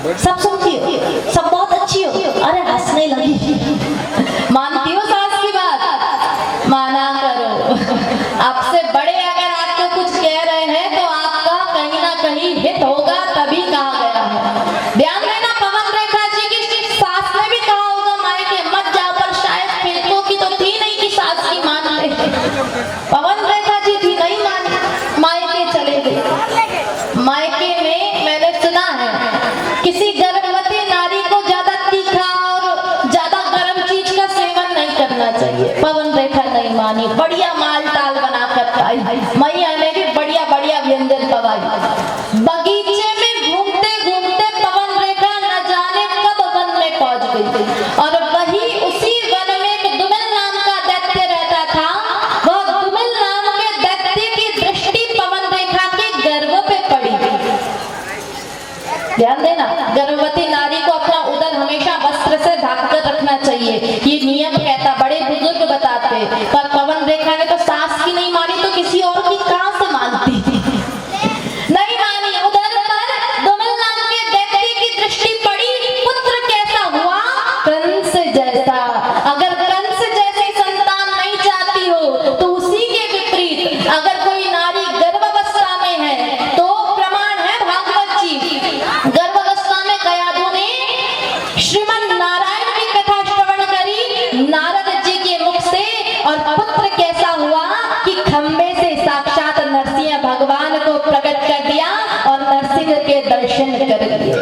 सब सुनती हो, सब बहुत अच्छी हो, अरे हंसने लगी। मानती हो सास की बात? माना करो। आपसे बड़े अगर आपको कुछ कह रहे हैं तो आपका कहीं ना कहीं हित होगा, तभी कहा गया है। ध्यान देना, पवन रेखा जी की सास ने भी कहा होगा मायके मत जाओ, पर शायद फिरकों की तो थी नहीं कि सास की मान ले। पवन रेखा जी थी, नहीं मानी, मायके चले गए। मायके में मैंने सुना है किसी गर्भवती नारी को ज्यादा तीखा और ज्यादा गर्म चीज का सेवन नहीं करना चाहिए। पवन रेखा नहीं मानी, बढ़िया माल टाल बनाकर खाई, मैया ने भी बढ़िया बढ़िया व्यंजन पकाई। बगीचे में घूमते घूमते पवन रेखा न जाने कब वन में पहुंच गई, और वही उसी वन में एक दुमिल नाम का दैत्य रहता था। वह दुमिल नाम के दैत्य की दृष्टि पवन रेखा के गर्भ पे पड़ी। ध्यान देना, गर्भवती नारी को अपना उदर हमेशा वस्त्र से ढककर रखना चाहिए, ये नियम कहता, बड़े बुजुर्ग बताते। पर पवन रेखा ने तो सास की नहीं मानी तो किसी और की कहां से मानती? नहीं मानी। उधर पर दुमिल नाम के दैत्य की दृष्टि पड़ी, पुत्र कैसा हुआ? कंस जैसा। अगर कंस जैसी संतान नहीं चाहती हो तो उसी के विपरीत अगर कोई नारी गर्भावस्था में है तो प्रमाण है भागवत जी। गर्भावस्था में कयाधु ने श्रीमन नारायण की कथा श्रवण करी नारद जी के मुख से, और पुत्र कैसा हुआ कि खम्बे से साक्षात नरसिंह भगवान को प्रकट कर दिया और नरसिंह के दर्शन कर दिए।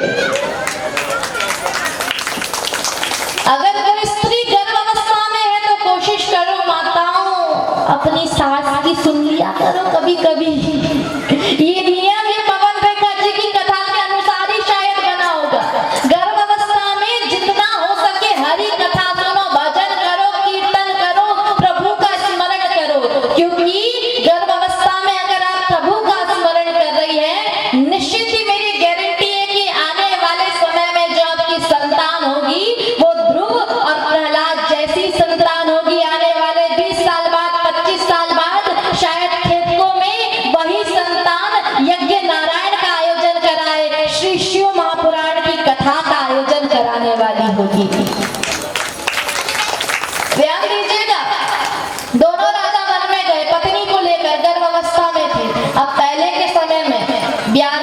अगर कोई स्त्री गर्भावस्था में है तो कोशिश करो माताओं, अपनी सास की सुन लिया करो कभी कभी। ये नियम ये पवन रेखा जी की कथा के अनुसार ही शायद बना होगा। गर्भावस्था में जितना हो सके हरि कथा सुनो, भजन करो, कीर्तन करो, प्रभु का स्मरण करो, क्योंकि गर्भावस्था में अगर आप प्रभु का स्मरण कर रही है, निश्चित ही मेरी गारंटी है कि आने वाले समय में जो आपकी संतान होगी वो ध्रुव और प्रहलाद जैसी संतान होगी। आने वाले 20 साल बाद, 25 साल बाद शायद खेतों में वही संतान यज्ञ नारायण का आयोजन कराए, श्री शिव महापुराण की कथा का आयोजन कराने वाली होगी। ध्यान दीजिएगा, दोनों राजा वन में गए, पत्नी को लेकर गर्भावस्था में थे। अब पहले के समय में ब्याह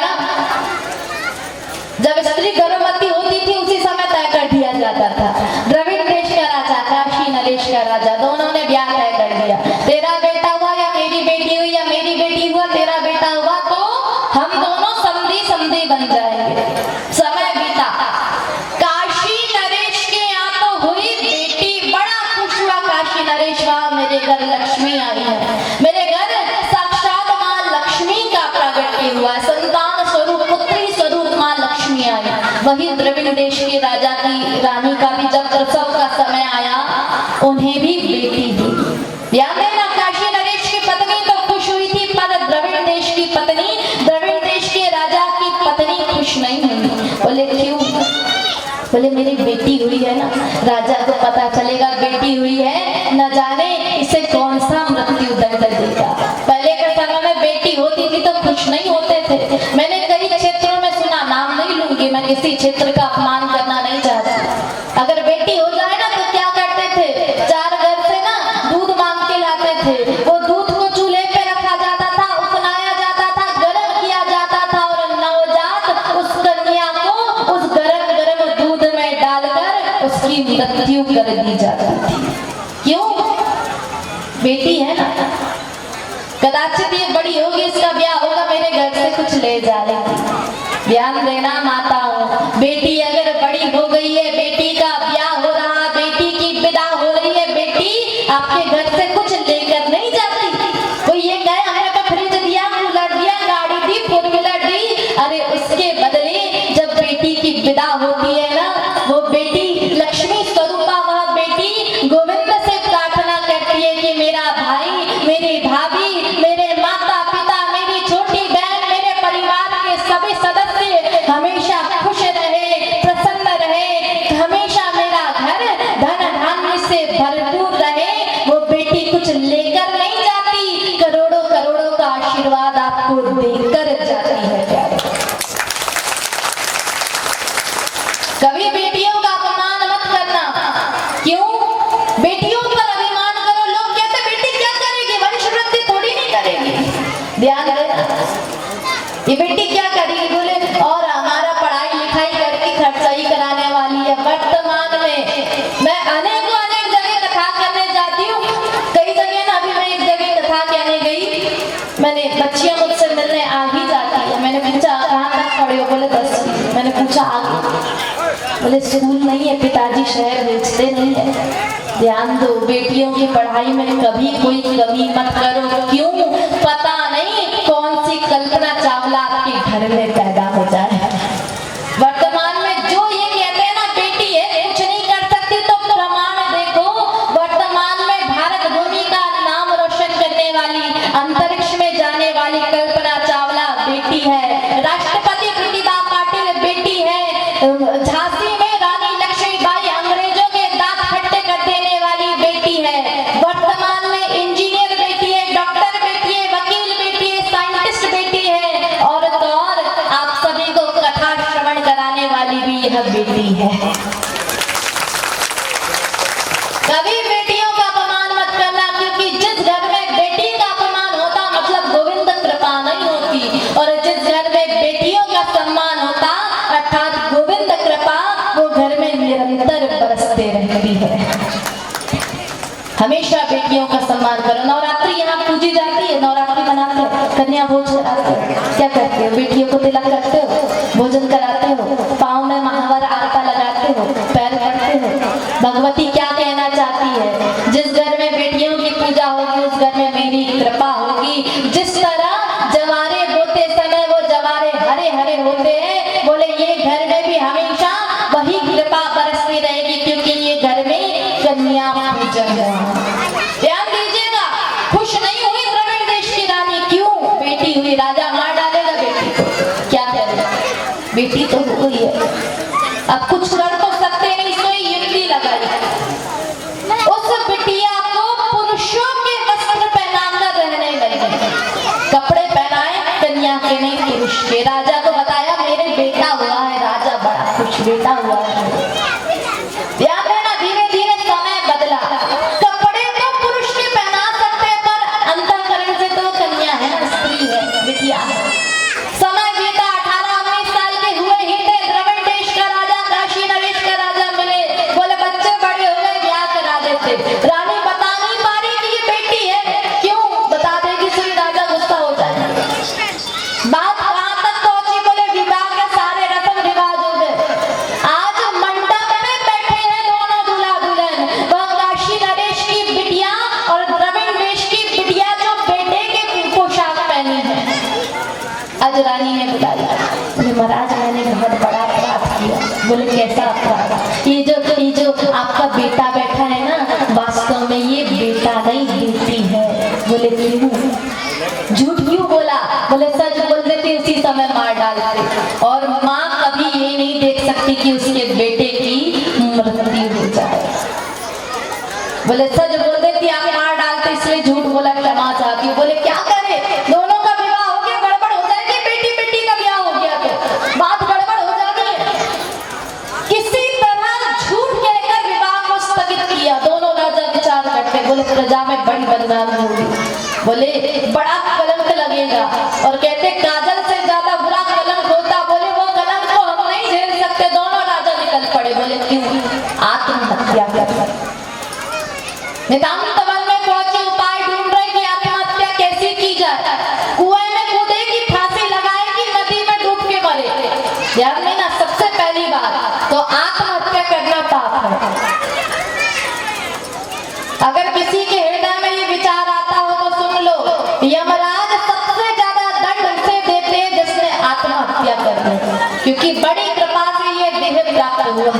जब स्त्री गर्भवती होती थी उसी समय तय कर दिया जाता था। द्रविड़ देश का राजा, काशी नरेश का राजा, दोनों ने ब्याह तय कर दिया। तेरा बेटा हुआ या मेरी बेटी हुई, या मेरी बेटी हुआ तेरा बेटा हुआ, तो हम दोनों समधी समधी बन जाएंगे। समय बीता, काशी नरेश के यहाँ तो हुई बेटी, बड़ा खुश हुआ काशी नरेश, वाह मेरे घर लक्ष्मी आई है, मेरे घर साक्षात माँ लक्ष्मी का प्रागट्य हुआ, संतान स्वरूप पुत्री स्वरूप माँ लक्ष्मी आई। वही द्रविड़ देश के राजा की रानी का भी जब प्रसव का समय आया, उन्हें भी बेटी हुई। याद है ना, काशी नरेश की पत्नी तो खुश हुई थी, पर द्रविड़ देश की पत्नी, द्रविड़ देश के राजा की पत्नी खुश नहीं हुई। बोले क्यों? बोले मेरी बेटी हुई है ना, राजा को पता चलेगा बेटी हुई है, न जाने इसे कौन सा मृत्यु दंड देगा। पहले के समय में बेटी होती थी तो खुश नहीं होते थे। मैंने कई क्षेत्रों में सुना, नाम नहीं लूंगी, मैं किसी क्षेत्र का अपमान करना नहीं चाहती। अगर बेटी हो जाए ना तो क्या करते थे, 4 घर से ना दूध मांग के लाते थे, वो दूध को चूल्हे पे रखा जाता था, उफनाया जाता था, गर्म किया जाता था, और नवजात उस कन्या को उस गरम गरम दूध में डालकर उसकी मृत्यु कर दी जाती थी। क्यों? बेटी है ना, कदाचित ये बड़ी होगी, इसका ब्याह होगा, मेरे घर से कुछ ले जाएगी। ध्यान देना माताओं, बेटी अगर बड़ी हो गई है, बेटी का ब्याह हो रहा, बेटी की विदा हो रही है, बेटी आपके घर से कुछ लेकर नहीं जाती। कोई ये कहे हमें तो फ्रिज दिया, कूलर दिया, गाड़ी दी, 4 व्हीलर दी, अरे उसके बदले जब बेटी की विदा होती है ना, वो बेटी लक्ष्मी स्वरूपा, वह बेटी गोविंद से प्रार्थना करती है कि मेरा भाई, मेरी भाभी, मेरे माता पिता, मेरी छोटी बहन, मेरे परिवार के सभी सदस्य हमेशा खुश रहे, प्रसन्न रहे, हमेशा मेरा घर धन धान्य से भरपूर रहे। वो बेटी कुछ ये बेटी क्या करेगी? बोले और हमारा पढ़ाई लिखाई करके खर्चा ही कराने वाली है। वर्तमान में मैं अनेक जगह कथा करने जाती हूँ, कई जगह ना, अभी मैं एक जगह कथा कहने गई, मैंने बच्चियां मुझसे मिलने आ ही जाती है, मैंने पूछा कहाँ तक पढ़े हो? बोले 10वीं। मैंने पूछा आगे? बोले स्कूल नहीं है, पिताजी शहर भेजते नहीं है। ध्यान दो, बेटियों की पढ़ाई में कभी कोई कमी मत करो। क्यों? पता नहीं कौन सी कल्पना चावला आपके घर में पैदा हो जाए। वर्तमान में जो ये कहते हैं ना बेटी है कुछ नहीं कर सकती, तो प्रमाण देखो। वर्तमान में भारत भूमि का नाम रोशन करने वाली, अंतरिक्ष में जाने वाली कल्पना चावला बेटी है। राष्ट्रपति प्रतिभा पाटिल बेटी है। झांसी में रानी लक्ष्मीबाई अंग्रेजों के दांत खट्टे कर देने वाली बेटी है। वर्तमान में इंजीनियर बेटी है, डॉक्टर बेटी है, वकील बेटी है, साइंटिस्ट बेटी है, और तो और आप सभी को कथा श्रवण कराने वाली भी यह बेटी है। कभी बेटियों का अपमान मत करना, क्योंकि जिस घर में बेटी का अपमान होता मतलब गोविंद कृपा नहीं होती, और जिस घर में बेटियों का सम्मान होता अर्थात गोविंद कृपा, वो घर में निरंतर बरसते रहती है। हमेशा बेटियों का सम्मान करो। नवरात्रि यहाँ पूजी जाती है, नवरात्रि मनाते हो, कन्या भोज कराते हो, क्या करते हो? बेटियों को तिलक करते हो, भोजन कराते हो, पाँव में महावर आरता लगाते हो, पैर पड़ते हो। भगवती क्या कहना चाहती है? जिस घर में बेटियों की पूजा होगी उस घर में मेरी कृपा होगी। जिस तरह जवारे बोते समय वो जवारे हरे हरे होते हैं, बोले ये घर में भी हमेशा वही कृपा बरसती रहेगी, क्योंकि ये घर में कन्या पूजन है। ध्यान दीजिएगा, खुश नहीं हुई द्रविड़ देश की रानी, क्यों? बेटी हुई, राजा मार डालेगा बेटी को, क्या करेगा? बेटी तो हो गई है, अब कुछ कर तो सकते नहीं, तो युक्ति लगाई। उस बिटिया को पुरुषों के वस्त्र पहनाकर रहने लगे, कपड़े पहनाए कन्या के नहीं पुरुष के। राजा को बताया मेरे बेटा हुआ है, राजा बड़ा खुश, बेटा हुआ है। ध्यान देना, धीरे धीरे समय बदला। कपड़े तो पुरुष के पहना सकते हैं, पर अंतःकरण से तो कन्या है ना, स्त्री है, बिटिया है। समय बीता, 18-19 साल के हुए ही थे। द्रविड़ देश का राजा, काशी नरेश का राजा मिले, बोले बच्चे बड़े हो गए, ब्याह करा देते। रानी बता नहीं पा रही कि ये बेटी है, क्यों? बता देगी तो राजा गुस्सा हो जाएगा। बात कहां तक पहुंची? बोले विवाह के सारे रस्म रिवाज हो गए। आज मंडप में बैठे हैं दोनों दूल्हा दुल्हन, वह काशी नरेश की बिटिया और द्रविड़ देश की बिटिया जो बेटे के पोशाक पहनी है। आज रानी ने बुलाया, बोले महाराज मैंने बहुत बड़ा अपराध किया। बोले कैसा अपराध? ये जो आपका बेटा बैठा है ना, वास्तव में ये बेटा नहीं बेटी है। बोले क्यों? झूठ क्यों बोला? बोले सच बोल देती उसी समय मार डालते, और माँ कभी ये नहीं देख सकती कि उसके बेटे की मृत्यु हो जाए। बोले सच बोल देती, आप मार डालते, इसलिए झूठ बोला, क्षमा चाहती हूँ। बोले क्या करे? दोनों का विवाह हो गया, गड़बड़ हो जाएगी, बेटी बेटी का ब्याह हो गया तो बात गड़बड़ हो जाती है। किसी तरह झूठ कहकर विवाह को स्थगित किया। दोनों राजा विचार करते, बोले प्रजा में बड़ी बदनामी होगी, बोले बड़ा कलंक लगेगा, और कहते काजल से ज्यादा बुरा कलंक होता। बोले वो कलंक को हम नहीं झेल सकते। दोनों राजा निकल पड़े। बोले क्यों? आत्महत्या कर। नितांत वन में पहुंचे, उपाय ढूंढ रहे कि आत्महत्या कैसे की जाए। कुएं में कूदेगी, फांसी लगाएगी, नदी में डूब के मरे। ध्यान में ना, सबसे पहली बात तो आत्महत्या करना पाप है। अगर किसी के हृदय में ये विचार आता हो तो सुन लो, यमराज सबसे ज्यादा दंड उसे देते हैं जिसने आत्महत्या कर ली, क्योंकि बड़ी कृपा से ये देह प्राप्त हुआ।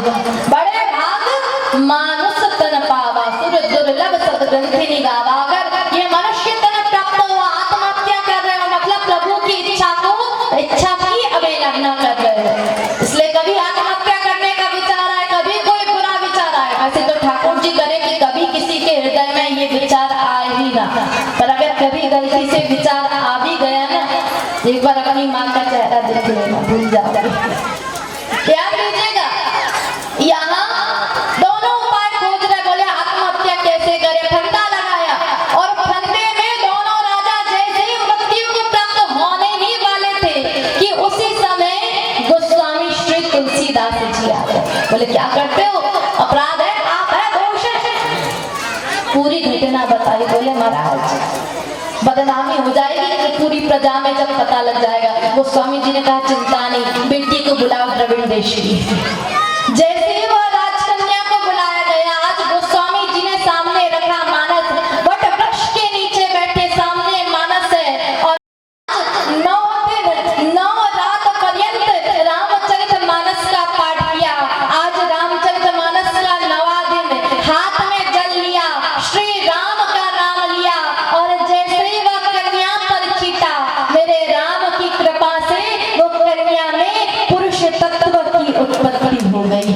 बड़े भाग मानुष तन पावा, सुर दुर्लभ सदग्रंथि निगावा। अगर ये मनुष्य तन प्राप्त हुआ, आत्महत्या कर रहे हो मतलब प्रभु की इच्छा की अवहेलना कर रहे हो। इसलिए कभी आत्महत्या करने का विचार आए, कभी कोई बुरा विचार आए, वैसे तो ठाकुर जी करे कि कभी किसी के हृदय में ये विचार आए ही ना, पर अगर कभी गलती से विचार आ भी गया ना, एक बार अपनी माँ का चेहरा देख लेना, भूल जाओगे। ध्यान दीजिएगा, यहाँ दोनों उपाय खोज रहे। बोले आत्महत्या कैसे करे? फंदा लगाया, और बोले क्या करते हो, अपराध है, पाप है, दोष है। पूरी घटना बताई। बोले महाराज बदनामी हो जाएगी कि पूरी प्रजा में जब पता लग जाएगा। वो स्वामी जी ने कहा चिंता नहीं, बेटी को बुलाओ द्रविड़ देश की। जैसे ही वो राजकन्या को बुलाया गया, आज गोस्वामी जी ने सामने रखा मानस, वट वृक्ष के नीचे बैठे सामने मानस है। और 9 दिन 9 रात पर्यंत रामचरित मानस का पाठ किया। आज रामचरित मानस का 9वां दिन, हाथ में जल लिया, श्री राम का नाम लिया और जैसे ही वह कन्या पर चीटा, मेरे राम की कृपा से वो कन्या में पुरुष तत्व की उत्पत्ति हो गई।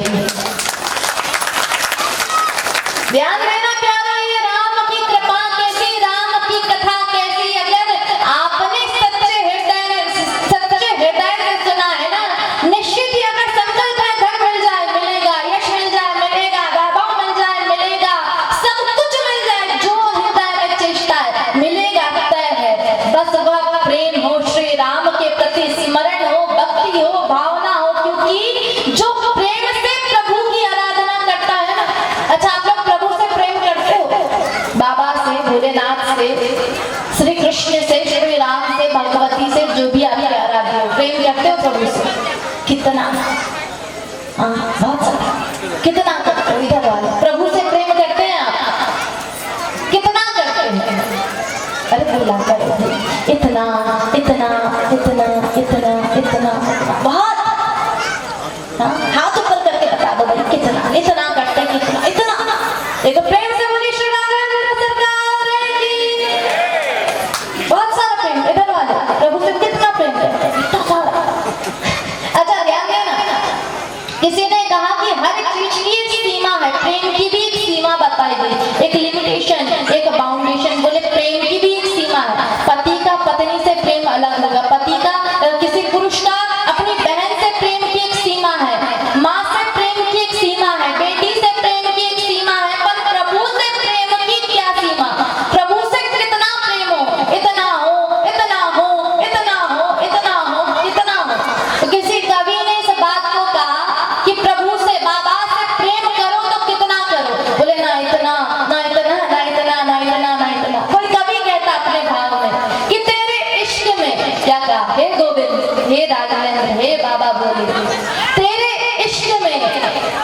ध्यान देना प्यारा, ये राम की कृपा कैसी, राम की कथा कैसी। अगर आपने सच्चे हृदय से सुना है ना, निश्चित ही अगर संकल्प है धन मिल जाए मिलेगा, यश मिल जाए मिलेगा, वैभव मिल जाए मिलेगा, सब कुछ मिल जाए, जो हृदय में चेष्टा है मिलेगा, तय है। बस वह प्रेम हो, श्री राम के प्रति स्मरण हो, भक्ति हो, भावना हो। क्योंकि जो प्रेम से प्रभु की आराधना करता है ना, अच्छा आप लोग प्रभु से प्रेम करते हो, बाबा से, भोलेनाथ से, श्री कृष्ण से, श्री राम से, भगवती से, जो भी आपके आराध्य हो, प्रेम करते हो प्रभु से? कितना? बहुत सारा। कितना करते हो? इधर वाले प्रभु से प्रेम करते हैं आप? कितना करते हैं? अरे बोला करो, इतना इतना इतना इतना इतना, बहुत। हाथ ऊपर करके बता दो भाई, कितना इतना करते, कितना इतना। देखो प्रेम से बोली श्री राघवेंद्र सरकार की। बहुत सारा प्रेम। इधर वाले प्रभु से कितना प्रेम करते हैं? इतना सारा। अच्छा ध्यान देना, किसी ने कहा कि हर चीज की एक सीमा है, प्रेम की भी एक सीमा बताई गई, एक लिमिटेशन, एक बाउंडेशन। बोले प्रेम की भी एक सीमा है। पति का पत्नी से प्रेम अलग होगा, पति का किसी पुरुष का अपनी बहन से प्रेम की एक सीमा है, माँ से प्रेम की एक सीमा है, बेटी से प्रेम की एक सीमा है। पर प्रभु से प्रेम की क्या सीमा? प्रभु से कितना प्रेम हो, इतना हो, इतना हो, इतना हो, इतना हो, इतना हो। तो किसी कवि ने इस बात को कहा कि प्रभु से, बाबा से प्रेम करो तो कितना करो? बोले ना इतना, ना इतना, ना इतना, ना इतना, ना इतना। कोई कवि कहता अपने भाव में कि तेरे इश्क में क्या कहा, हे गोविंद, हे राघवेंद्र, हे बाबा बोले, तेरे इश्क में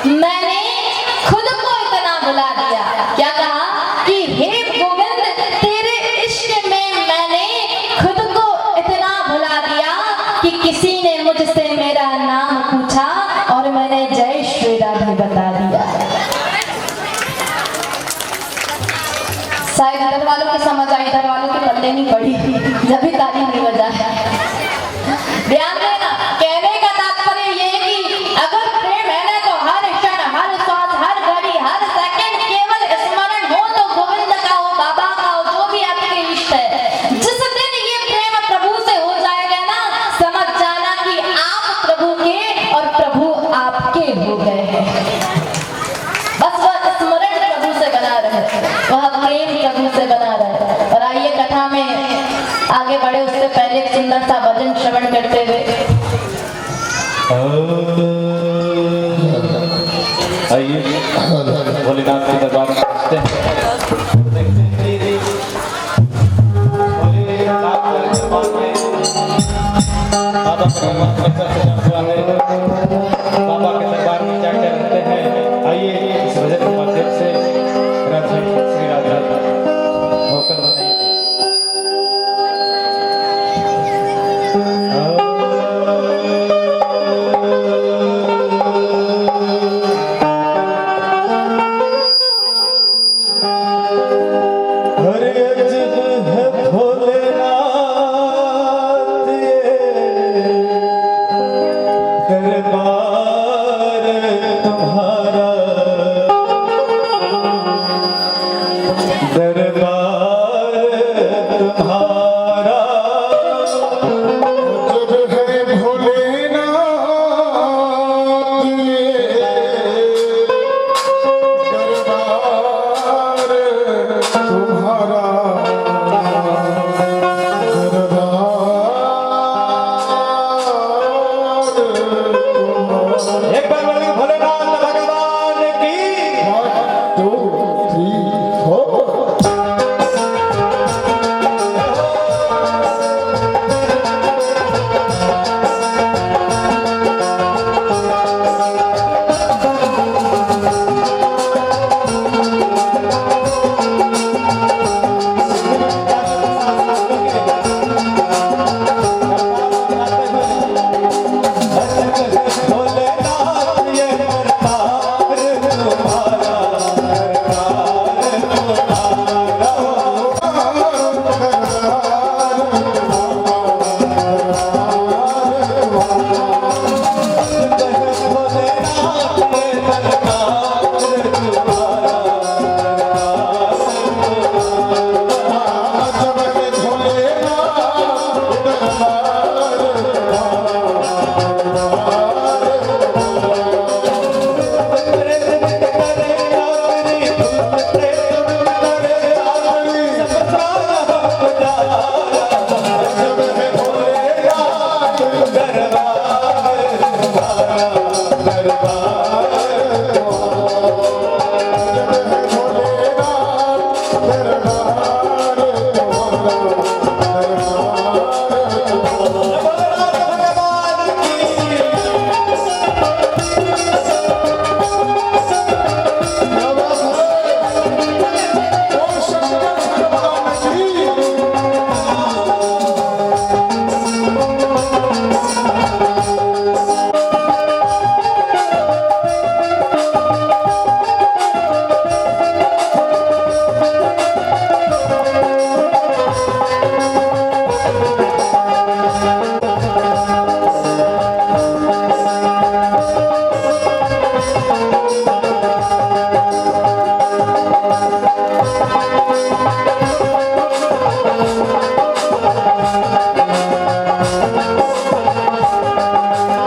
मैंने खुद को इतना बुला दिया। क्या कहा कि हे गोविंद, तेरे इश्क में मैंने खुद को इतना भुला दिया कि किसी ने मुझसे मेरा नाम पूछा और मैंने जय श्री राधे बता दिया। शायद इधर वालों की समझ आई, इधर वालों की पल्ले नहीं पड़ी, जब भी ताली नहीं बजा। ध्यान देना, कहने का तात्पर्य ये है कि अगर प्रेम है ना, तो हर क्षण, हर श्वास, हर घड़ी, हर सेकंड केवल स्मरण हो तो गोविंद का हो, बाबा का हो, जो भी आपके इष्ट है। जिस दिन ये प्रेम प्रभु से हो जाएगा ना, समझ जाना कि आप प्रभु के और प्रभु आपके हो गए हैं। बस वह स्मरण प्रभु से बना रहे, वह प्रेम प्रभु से बना रहे। और आइए कथा में आगे बढ़े उससे पहले एक सुंदर सा भजन श्रवण करते हुए आइए भोलेनाथ के दरबार में पहुंचते हैं। बाबा के दरबार में क्या क्या रहते हैं, आइए इस भजन के माध्यम से श्री राधा होकर बताइए। एक बार बोले भोलेनाथ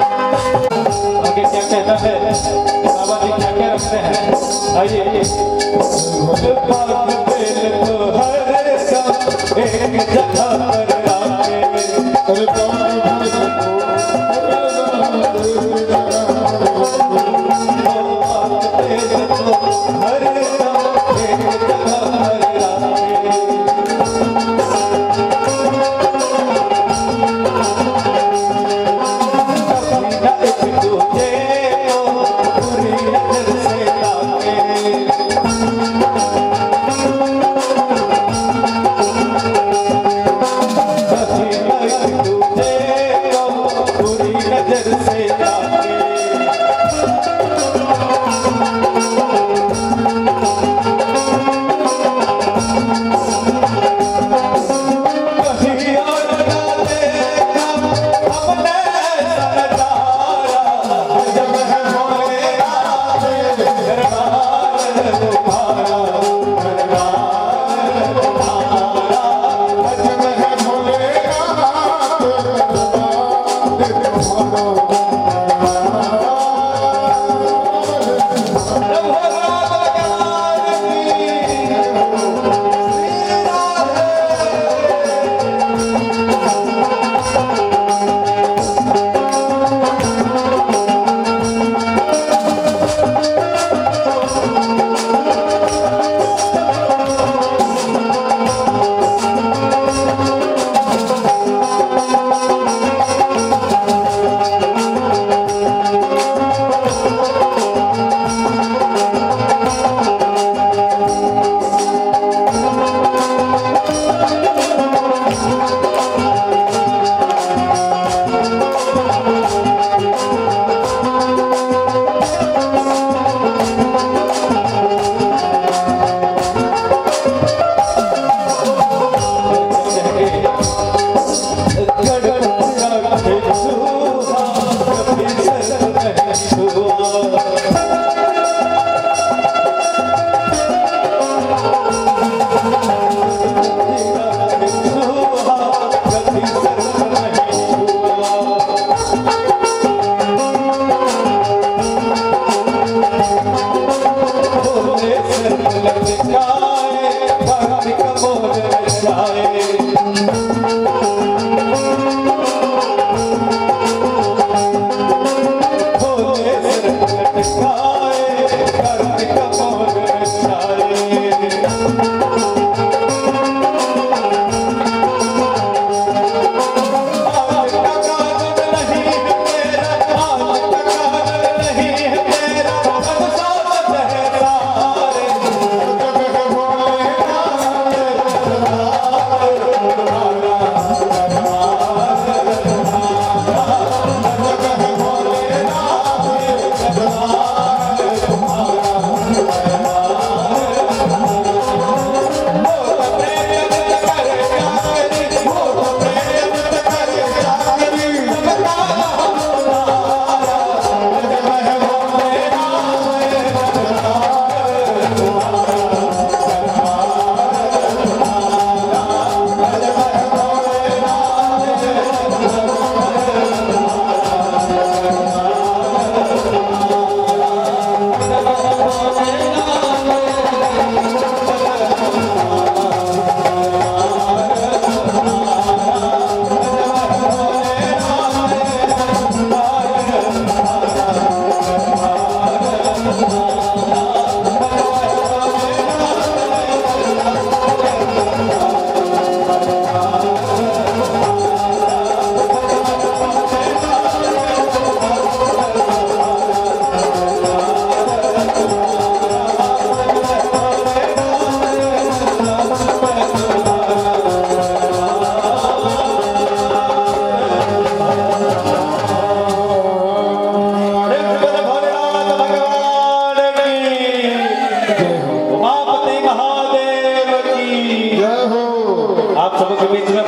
आगे क्या कहता है बाबा जी क्या क्या रखते हैं आइए पाक दिल तो हर दम एक जगह पर आके हर दम एक जगह पर आके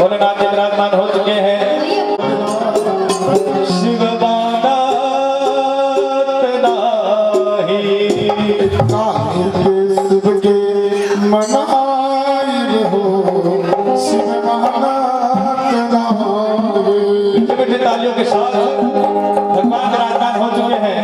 भोलेनाथ जी विराजमान हो चुके हैं। शिव तालियों के साथ भगवान विराजमान हो चुके हैं।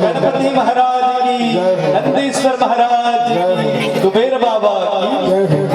गणपति महाराज की, नंदीश्वर महाराज की, कुबेर बाबा की।